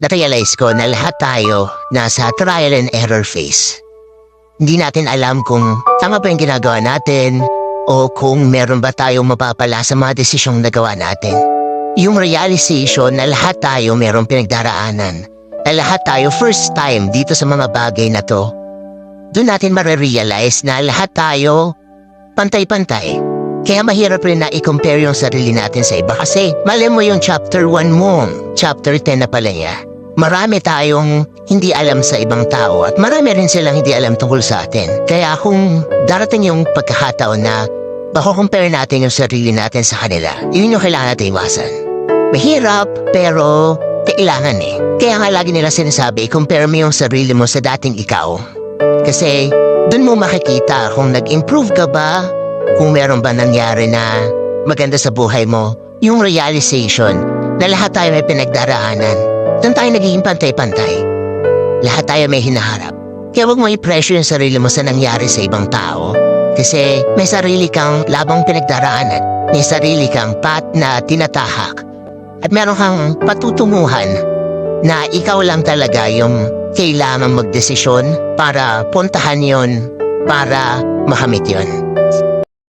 na-realize ko na lahat tayo nasa trial and error phase. Hindi natin alam kung tama ba yung ginagawa natin o kung meron ba tayong mapapala sa mga desisyong nagawa natin. Yung realization na lahat tayo merong pinagdaraanan, na lahat tayo first time dito sa mga bagay na to, doon natin marirealize na lahat tayo pantay-pantay. Kaya mahirap rin na i-compare yung sarili natin sa iba kasi mali mo yung chapter 1 mo, chapter 10 na pala niya. Marami tayong hindi alam sa ibang tao at marami rin silang hindi alam tungkol sa atin. Kaya kung darating yung pagkakataon na bako-compare natin yung sarili natin sa kanila, yun yung kailangan natin iwasan. Mahirap pero kailangan eh. Kaya nga lagi nila sinasabi, compare mo yung sarili mo sa dating ikaw. Kasi dun mo makikita kung nag-improve ka ba, kung meron ba nangyari na maganda sa buhay mo, yung realization na lahat tayo may pinagdaraanan. Doon tayo nagiging pantay-pantay. Lahat tayo may hinaharap. Kaya huwag mo i-pressure yung sarili mo sa nangyari sa ibang tao. Kasi may sarili kang labang pinagdaraanan. May sarili kang path na tinatahak. At meron kang patutunguhan na ikaw lang talaga yung kailangan magdesisyon para puntahan yon, para makamit yon.